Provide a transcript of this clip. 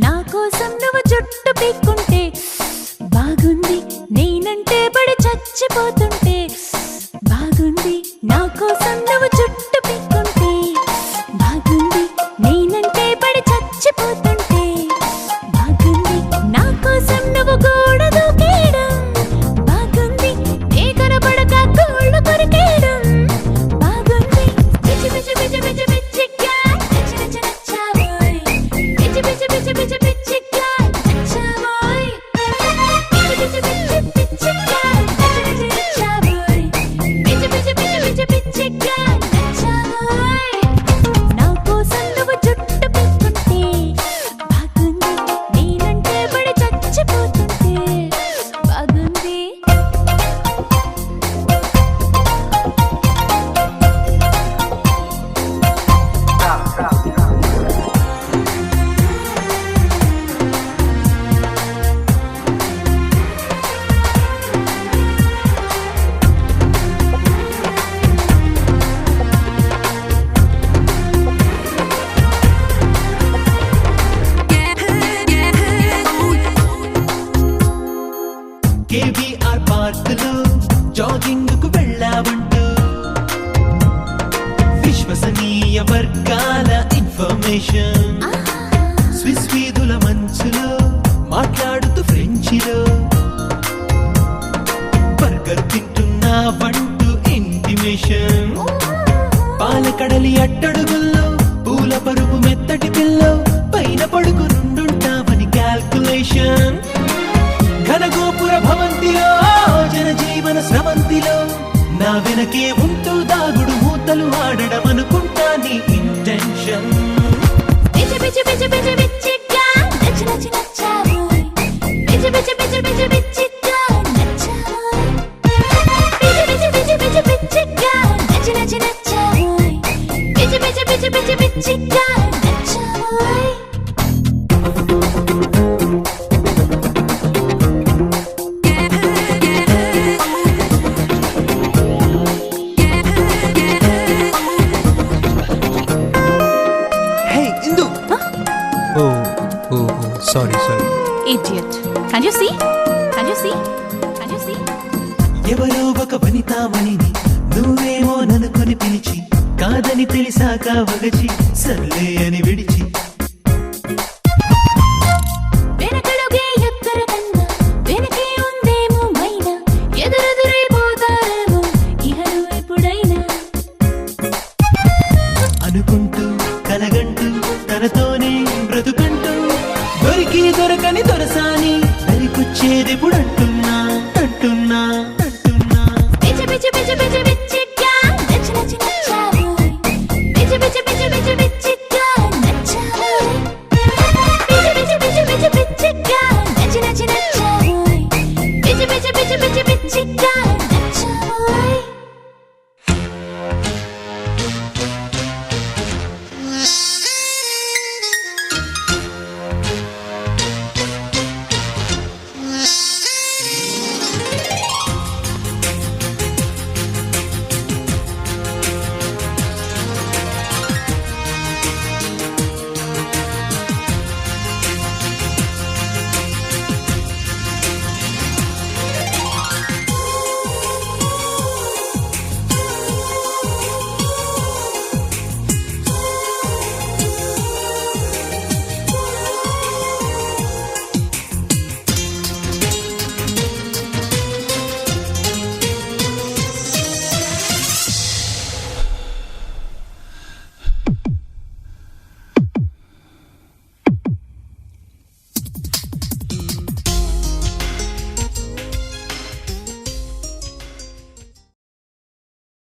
నా కోసం నువ్వు జుట్టు పీక్కుంటే బాగుంది, నేనంటే పడి చచ్చిపోతుంటే బాగుంది. నా కోసం నువ్వు జుట్టు పీక్కుంటే బాగుంది, నేనంటే పడి చచ్చిపోతుంటే బాగుంది. నా కోసం నువ్వు గోడ దూకేయడం బాగుంది, నే కనపడక గోళ్ళు కొరికేయడం బాగుంది. పిచ్చి పిచ్చి పిచ్చి పిచ్చి పిచ్చిగా నచ్చి నచ్చి నచ్చావోయ్, పిచ్చి పిచ్చి పిచ్చి పిచ్చి పిచ్చిగా నచ్చావోయ్, పిచ్చి పిచ్చి పిచ్చి పిచ్చిగా నచ్చి నచ్చి నచ్చావోయ్, పిచ్చి పిచ్చి పిచ్చి పిచ్చి పిచ్చిగా నచ్చావోయ్. నా కోసం నువ్వు జుట్టు పీక్కుంటే బాగుంది, నేనంటే పడి చచ్చిపోతుంటే బాగుంది. కేబీఆర్ పార్కులో జాగింగ్ కు వెళ్ళావంటూ విశ్వసనీయ వర్గాల ఇన్ఫర్మేషన్, స్విస్ వీధుల మంచులో మాట్లాడుతూ ఫ్రెంచిలో బర్గర్ తింటున్నావంటూ ఇంటిమేషన్, పాలకడలి అట్టడుగుల్లో పూల పరుపు మెత్తటి పిల్లో పైన పడుకునుండుంటావని క్యాల్కులేషన్, ఘనగోపుర భవంతిలో జనజీవన స్రవంతిలో నా వెనకే ఉంటూ దాగుడు మూతలు ఆడడం అనుకుంటా నీ ఇంటెన్షన్. పిచ్చి పిచ్చి పిచ్చి పిచ్చి పిచ్చిగా నచ్చి నచ్చి నచ్చావోయ్, పిచ్చి పిచ్చి పిచ్చి పిచ్చి పిచ్చిగా నచ్చావోయ్, పిచ్చి పిచ్చి పిచ్చి పిచ్చి పిచ్చిగా నచ్చి నచ్చి నచ్చావోయ్, పిచ్చి పిచ్చి పిచ్చి పిచ్చి పిచ్చిగా నచ్చావోయ్. హే ఇందు, sorry Idiot. Can you see? Can you see? Can you see? ఎవరో ఒక వనితామణిని నువ్వేమో ననుకొని పిలిచి కాదని తెలిసాక వగచి సర్లే అని విడిచి వెనకడుగే ఎక్కర కన్నా వెనకే ఉందేమో మైనా, ఎదురెదురైపోతారేమో ఇహలు ఎప్పుడైనా అనుకుంటూ కలగంటూ తనతోనే బ్రతుకంటూ దొరికి దొరకని దొరసాని దరికొచ్చేదెప్పుడు అంటున్నా అంటున్నా అంటున్నా పిచ్చి పిచ్చి పిచ్చి పిచ్చి